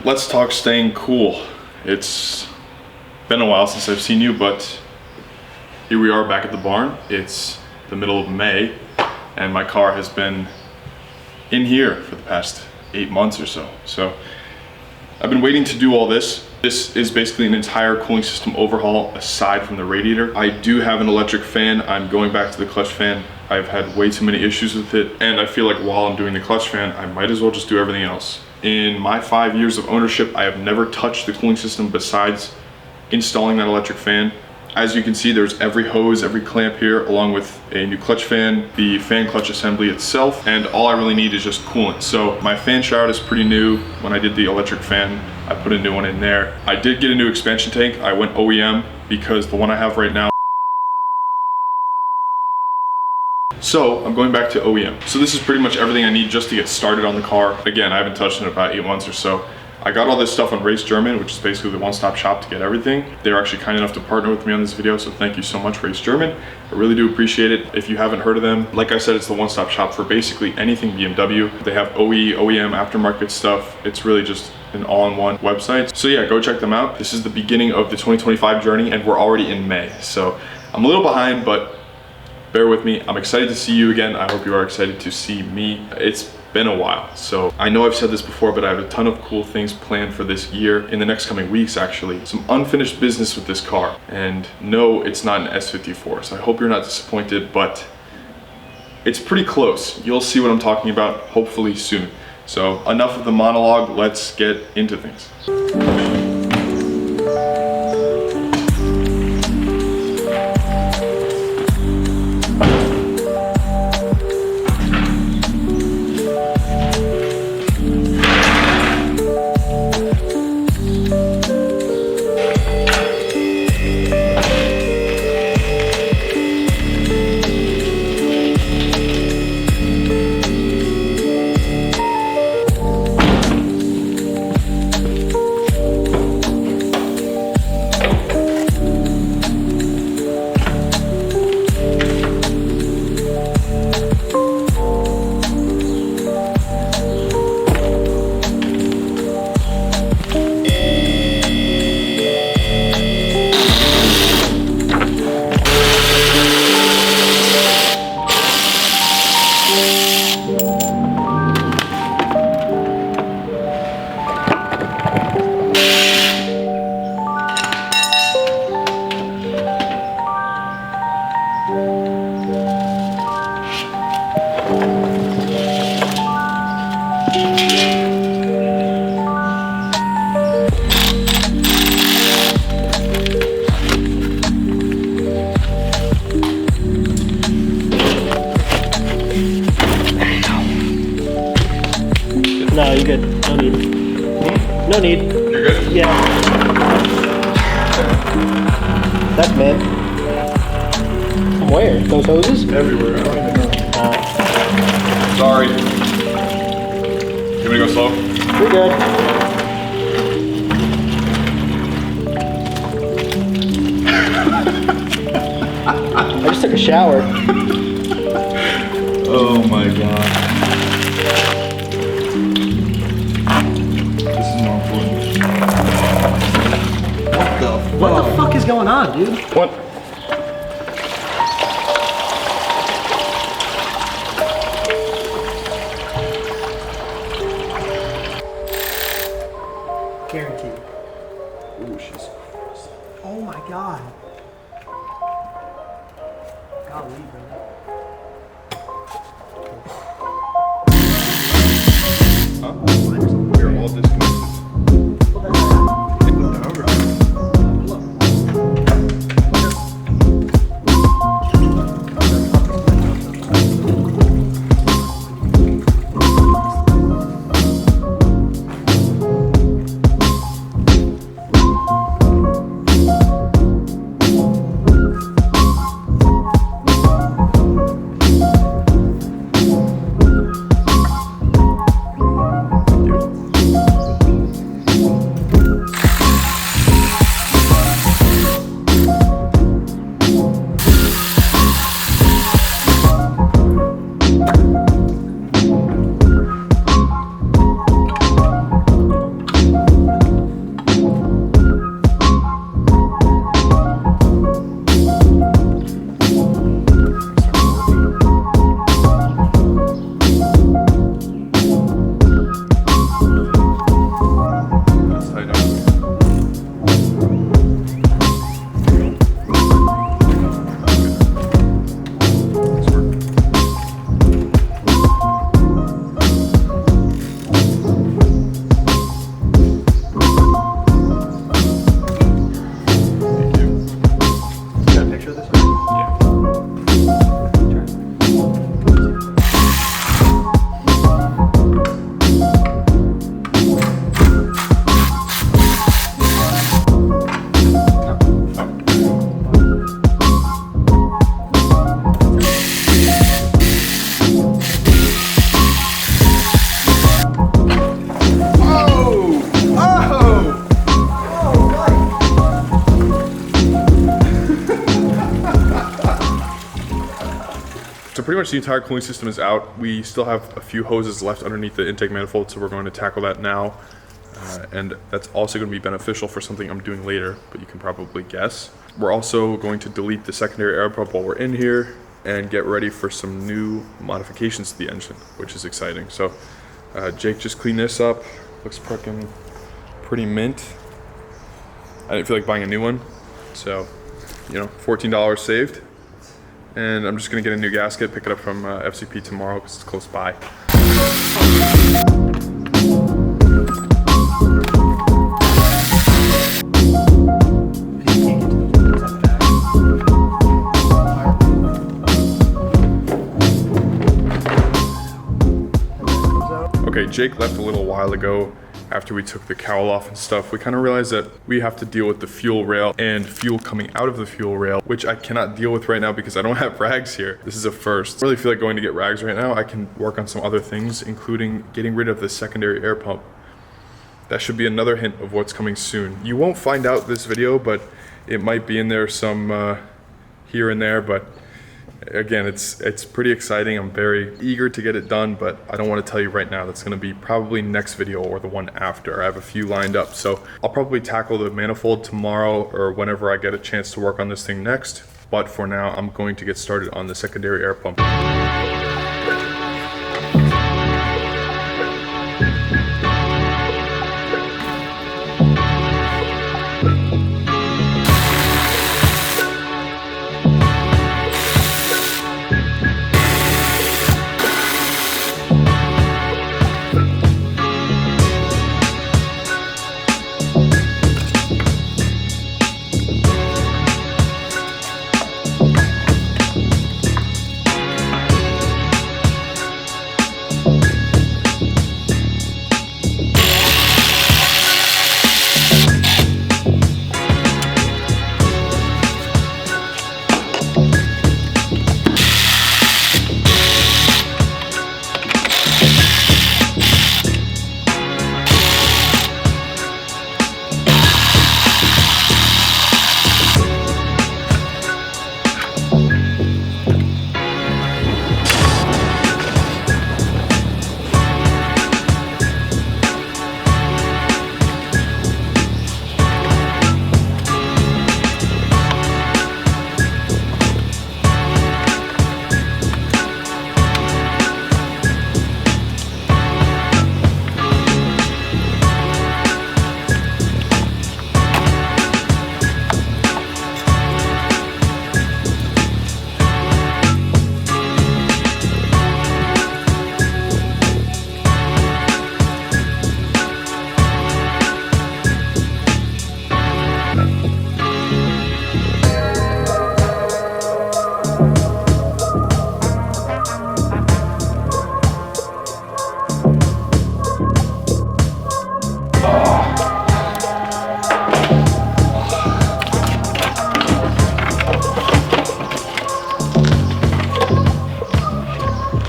let's talk staying cool. It's been a while since I've seen you, but here we are back at the barn. It's the middle of May, and my car has been in here for the past 8 months or so. So I've been waiting to do all this. This is basically an entire cooling system overhaul aside from the radiator. I do have an electric fan. I'm going back to the clutch fan. I've had way too many issues with it, and I feel like while I'm doing the clutch fan, I might as well just do everything else. In my 5 years of ownership, I have never touched the cooling system besides installing that electric fan. As you can see, there's every hose, every clamp here, along with a new clutch fan, the fan clutch assembly itself, and all I really need is just coolant. So my fan shroud is pretty new. When I did the electric fan, I put a new one in there. I did get a new expansion tank. I went OEM because the one I have right now. So I'm going back to OEM. So this is pretty much everything I need just to get started on the car. Again, I haven't touched it in about 8 months or so. I got all this stuff on Race German, which is basically the one-stop shop to get everything. They were actually kind enough to partner with me on this video, so thank you so much, Race German. I really do appreciate it. If you haven't heard of them, like I said, it's the one-stop shop for basically anything BMW. They have OE, OEM, aftermarket stuff. It's really just an all-in-one website. So yeah, go check them out. This is the beginning of the 2025 journey, and we're already in May. So I'm a little behind, but bear with me. I'm excited to see you again. I hope you are excited to see me. It's been a while. So I know I've said this before, but I have a ton of cool things planned for this year, in the next coming weeks actually. Some unfinished business with this car. And no, it's not an S54, so I hope you're not disappointed, but it's pretty close. You'll see what I'm talking about hopefully soon. So enough of the monologue, let's get into things. No, you're good. No need. No need. You're good? Yeah. That's bad. From where? Those hoses? Everywhere. I don't even know. Sorry. You want me to go slow? We're good. I just took a shower. Oh my god. This is more important. What the fuck is going on, dude? What? Guaranteed. Ooh, she's. Oh my god. Golly, bro. We're all disconnected. pretty much the entire cooling system is out. We still have a few hoses left underneath the intake manifold, so we're going to tackle that now. And that's also going to be beneficial for something I'm doing later, but you can probably guess. We're also going to delete the secondary air pump while we're in here and get ready for some new modifications to the engine, which is exciting. So Jake just cleaned this up. Looks pretty mint. I didn't feel like buying a new one, so you know, $14 saved. And I'm just gonna get a new gasket, pick it up from FCP tomorrow because it's close by. Okay, Jake left a little while ago after we took the cowl off and stuff. We kind of realized that we have to deal with the fuel rail and fuel coming out of the fuel rail, which I cannot deal with right now because I don't have rags here. This is a first. I really feel like going to get rags right now. I can work on some other things, including getting rid of the secondary air pump. That should be another hint of what's coming soon. You won't find out this video, but it might be in there some here and there, but again, it's pretty exciting. I'm very eager to get it done, but I don't want to tell you right now. That's going to be probably next video or the one after. I have a few lined up, so I'll probably tackle the manifold tomorrow or whenever I get a chance to work on this thing next. But for now, I'm going to get started on the secondary air pump.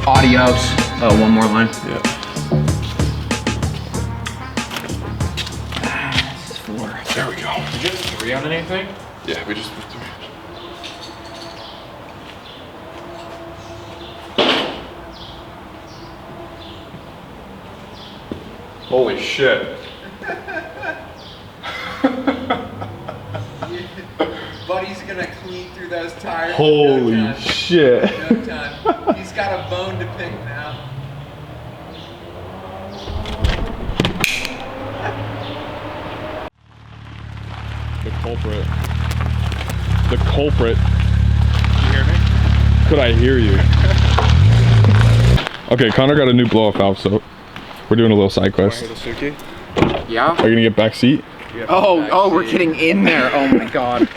Adios. Oh, one more line. Yeah. This is 4. There we go. Did you have 3 on anything? Yeah, we just put 3. Holy shit. Buddy's gonna clean through those tires. Holy in no time. shit. No time. He's got a bone to pick now. The culprit. The culprit. You hear me? Could I hear you? Okay, Connor got a new blow-off valve, so we're doing a little side quest. Yeah? Are you gonna get back seat? Oh, we're getting in there. Oh my god.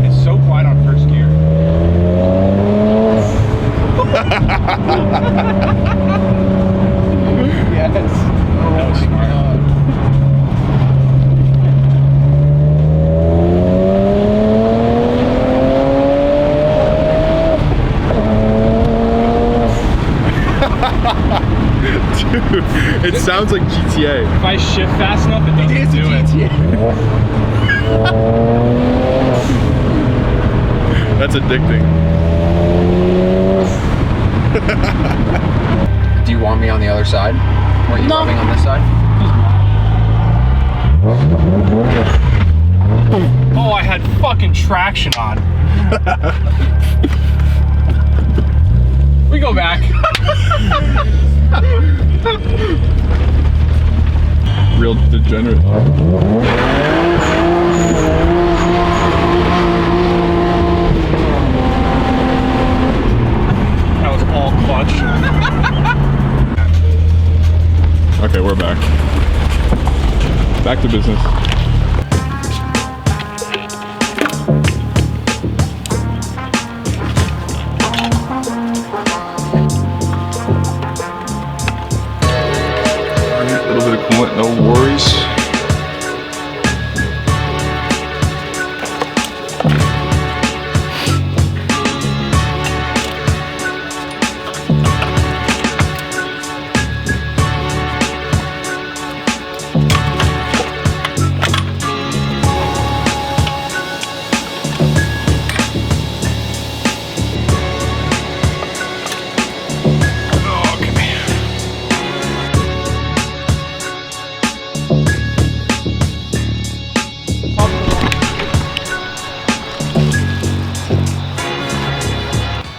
It's so quiet on first gear. Yes. Oh my god. Dude, it sounds like GTA. If I shift fast enough, it doesn't do it. That's addicting. Do you want me on the other side? Or are you rubbing on this side? Oh, I had fucking traction on. We go back. Real degenerate. That was all clutch. Okay, we're back. Back to business. A little bit of coolant, no worries.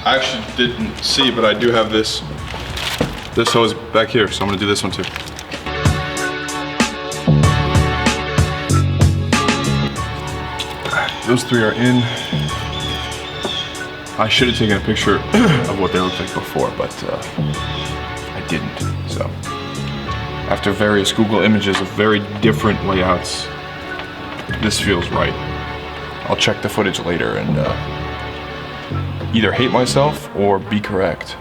I actually didn't see, but I do have this hose back here, so I'm gonna do this one too. Those three are in. I should have taken a picture of what they looked like before, but I didn't. So, after various Google images of very different layouts, this feels right. I'll check the footage later and either hate myself or be correct.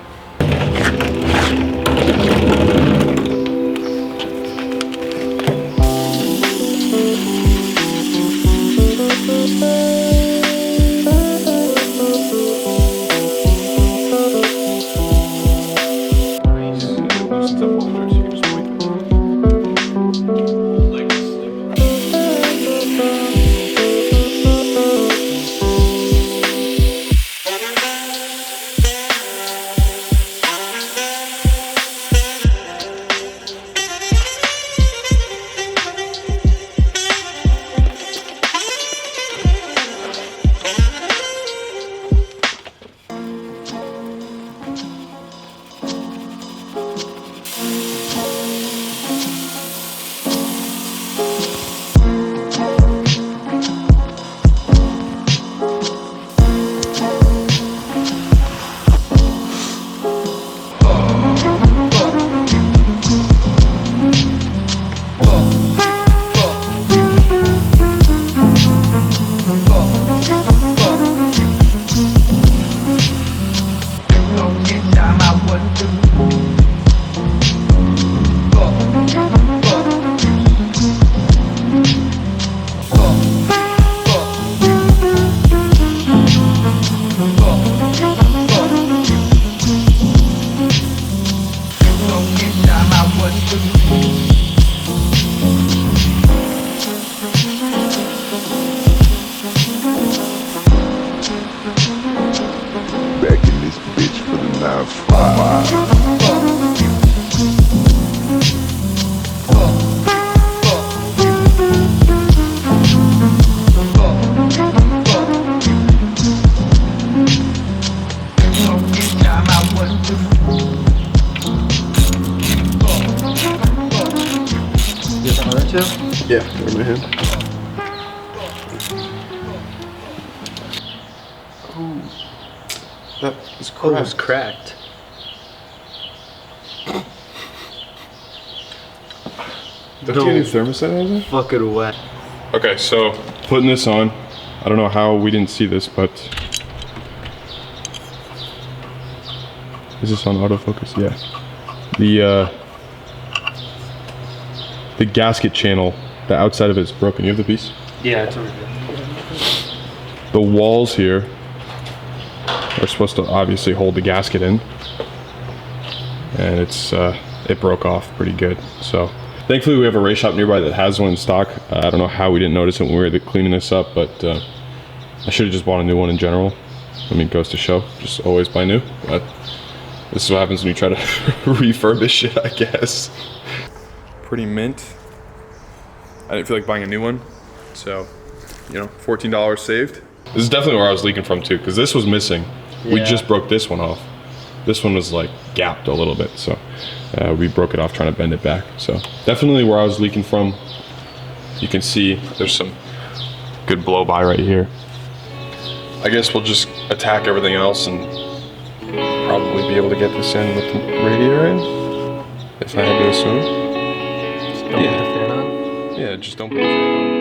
Yeah, in my hand. Ooh, that is Oh, it cracked. was cracked. Don't you need thermostat housing? Fucking wet. Okay, so putting this on. I don't know how we didn't see this, but is this on autofocus? Yeah. The gasket channel, the outside of it is broken. You have the piece? Yeah, it's over here. The walls here are supposed to obviously hold the gasket in, and it broke off pretty good. So thankfully we have a race shop nearby that has one in stock. I don't know how we didn't notice it when we were cleaning this up, but I should have just bought a new one in general. I mean, goes to show, just always buy new. But this is what happens when you try to refurbish it, I guess. Pretty mint. I didn't feel like buying a new one, so, you know, $14 saved. This is definitely where I was leaking from too, because this was missing. Yeah. We just broke this one off. This one was like gapped a little bit, so we broke it off trying to bend it back. So definitely where I was leaking from. You can see there's some good blow by right here. I guess we'll just attack everything else and probably be able to get this in with the radiator in, if I had to assume. Just don't put the fan on. Yeah, just don't put the fan on.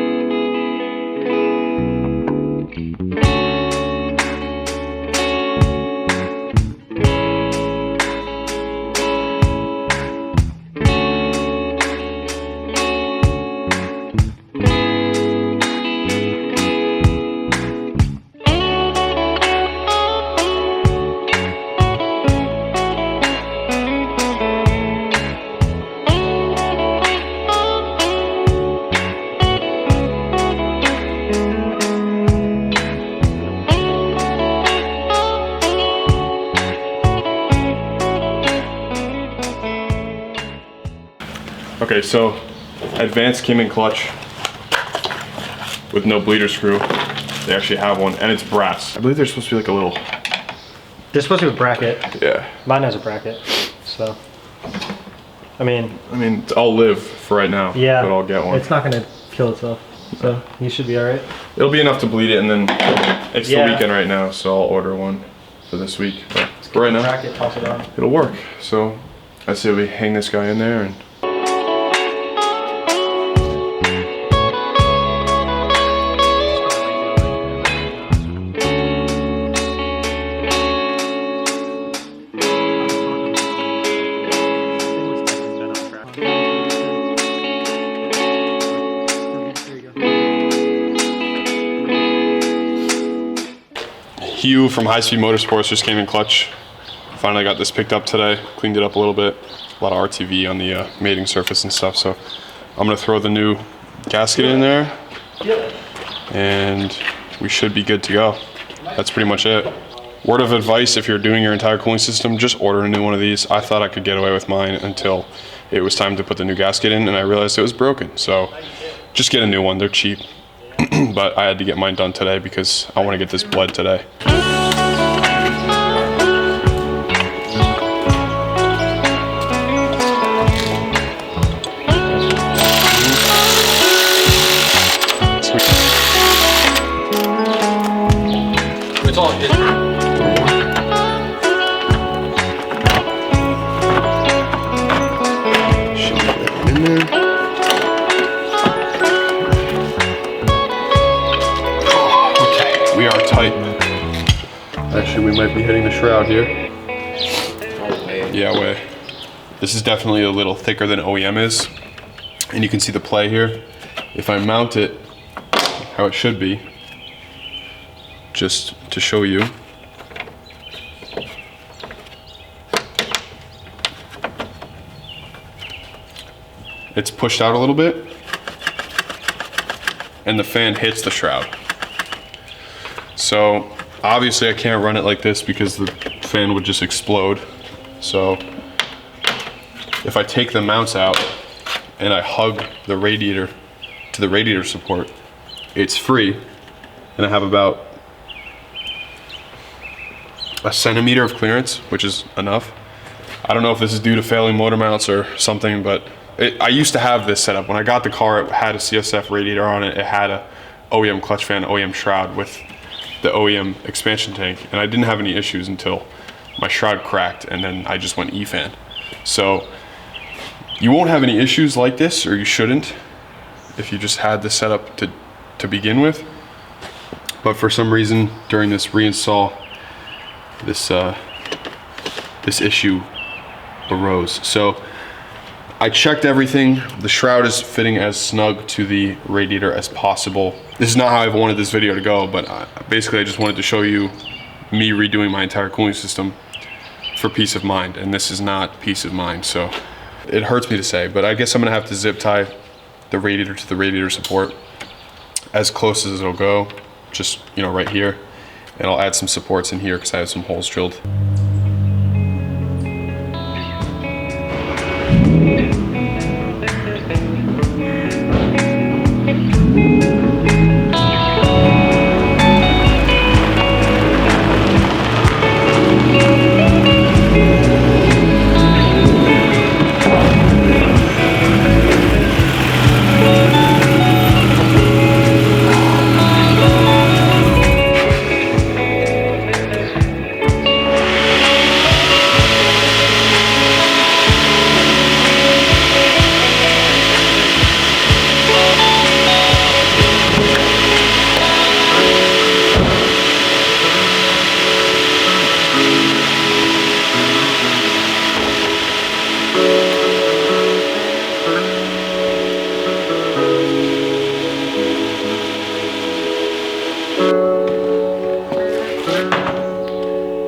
Okay, so Advance came in clutch with no bleeder screw. They actually have one, and it's brass. I believe there's supposed to be like a little... There's supposed to be a bracket. Yeah. Mine has a bracket, so. I mean, I'll live for right now, yeah, but I'll get one. It's not gonna kill itself, so you should be all right. It'll be enough to bleed it, and then it's the weekend right now, so I'll order one for this week. But for right now, bracket, toss it on. It'll work. So I say we hang this guy in there and... Hugh from High Speed Motorsports just came in clutch. Finally got this picked up today, cleaned it up a little bit. A lot of RTV on the mating surface and stuff, so I'm gonna throw the new gasket in there and we should be good to go. That's pretty much it. Word of advice, if you're doing your entire cooling system, just order a new one of these. I thought I could get away with mine until it was time to put the new gasket in and I realized it was broken. So just get a new one, they're cheap. But I had to get mine done today because I want to get this bled today. It's all good. In there. We are tight. Actually, we might be hitting the shroud here. Yeah, way. This is definitely a little thicker than OEM is. And you can see the play here. If I mount it how it should be, just to show you. It's pushed out a little bit. And the fan hits the shroud. So obviously I can't run it like this because the fan would just explode. So if I take the mounts out and I hug the radiator to the radiator support, it's free. And I have about a centimeter of clearance, which is enough. I don't know if this is due to failing motor mounts or something, but I used to have this setup. When I got the car, it had a CSF radiator on it. It had a OEM clutch fan, OEM shroud with the OEM expansion tank, and I didn't have any issues until my shroud cracked and then I just went E-fan. So you won't have any issues like this, or you shouldn't, if you just had this setup to begin with. But for some reason during this reinstall, this issue arose. So I checked everything. The shroud is fitting as snug to the radiator as possible. This is not how I wanted this video to go, but basically I just wanted to show you me redoing my entire cooling system for peace of mind, and this is not peace of mind, so it hurts me to say, but I guess I'm gonna have to zip tie the radiator to the radiator support as close as it'll go, just, you know, right here. And I'll add some supports in here because I have some holes drilled.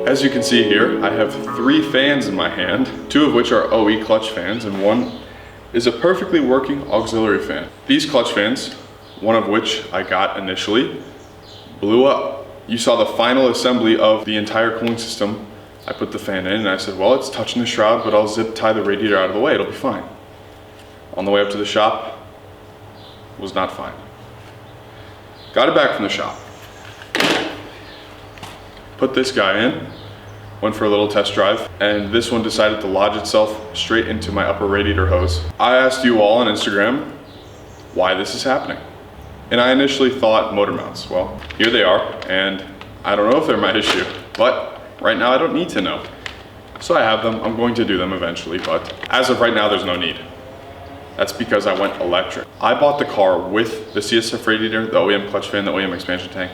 As you can see here, I have 3 fans in my hand, 2 of which are OE clutch fans, and 1 is a perfectly working auxiliary fan. These clutch fans, one of which I got initially, blew up. You saw the final assembly of the entire cooling system. I put the fan in and I said, well, it's touching the shroud, but I'll zip tie the radiator out of the way, it'll be fine. On the way up to the shop, was not fine. Got it back from the shop. Put this guy in, went for a little test drive, and this one decided to lodge itself straight into my upper radiator hose. I asked you all on Instagram why this is happening. And I initially thought motor mounts. Well, here they are, and I don't know if they're my issue, but right now I don't need to know. So I have them, I'm going to do them eventually, but as of right now, there's no need. That's because I went electric. I bought the car with the CSF radiator, the OEM clutch fan, the OEM expansion tank.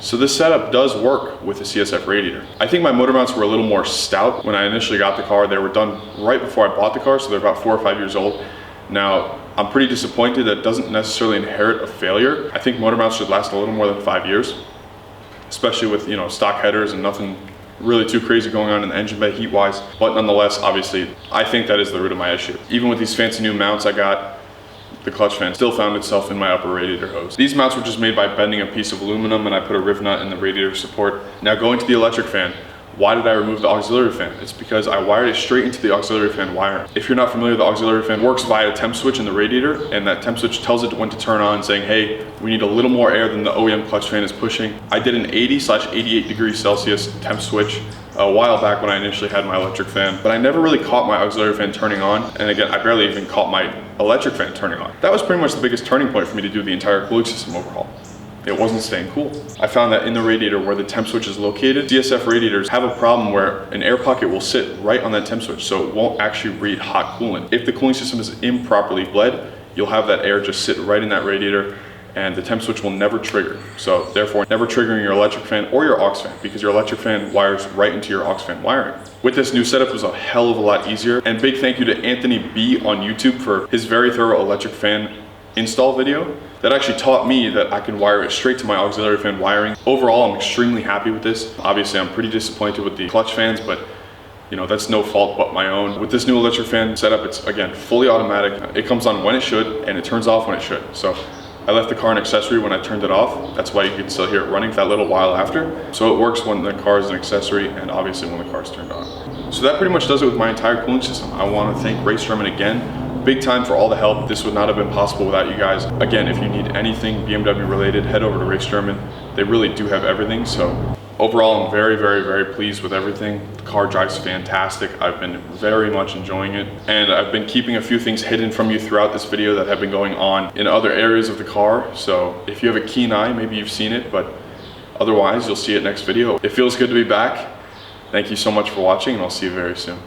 So this setup does work with the CSF radiator. I think my motor mounts were a little more stout when I initially got the car. They were done right before I bought the car, so they're about 4 or 5 years old. Now, I'm pretty disappointed that it doesn't necessarily inherit a failure. I think motor mounts should last a little more than 5 years, especially with, you know, stock headers and nothing really too crazy going on in the engine bay heat-wise. But nonetheless, obviously, I think that is the root of my issue. Even with these fancy new mounts I got, the clutch fan still found itself in my upper radiator hose. These mounts were just made by bending a piece of aluminum, and I put a riv nut in the radiator support. Now going to the electric fan, why did I remove the auxiliary fan? It's because I wired it straight into the auxiliary fan wire. If you're not familiar, the auxiliary fan works via a temp switch in the radiator, and that temp switch tells it when to turn on, saying, hey, we need a little more air than the OEM clutch fan is pushing. I did an 80/88 degrees Celsius temp switch a while back when I initially had my electric fan, but I never really caught my auxiliary fan turning on, and again, I barely even caught my electric fan turning on. That was pretty much the biggest turning point for me to do the entire cooling system overhaul. It wasn't staying cool. I found that in the radiator where the temp switch is located, CSF radiators have a problem where an air pocket will sit right on that temp switch, so it won't actually read hot coolant. If the cooling system is improperly bled, you'll have that air just sit right in that radiator, and the temp switch will never trigger. So therefore, never triggering your electric fan or your aux fan, because your electric fan wires right into your aux fan wiring. With this new setup, it was a hell of a lot easier. And big thank you to Anthony B on YouTube for his very thorough electric fan install video that actually taught me that I can wire it straight to my auxiliary fan wiring. Overall, I'm extremely happy with this. Obviously, I'm pretty disappointed with the clutch fans, but you know, that's no fault but my own. With this new electric fan setup, it's again, fully automatic. It comes on when it should, and it turns off when it should. So I left the car an accessory when I turned it off. That's why you can still hear it running for that little while after. So it works when the car is an accessory, and obviously when the car is turned on. So that pretty much does it with my entire cooling system. I want to thank Race German again. Big time for all the help. This would not have been possible without you guys. Again, if you need anything BMW related, head over to Race German. They really do have everything. So overall, I'm very, very, very pleased with everything. The car drives fantastic. I've been very much enjoying it. And I've been keeping a few things hidden from you throughout this video that have been going on in other areas of the car. So if you have a keen eye, maybe you've seen it, but otherwise you'll see it next video. It feels good to be back. Thank you so much for watching, and I'll see you very soon.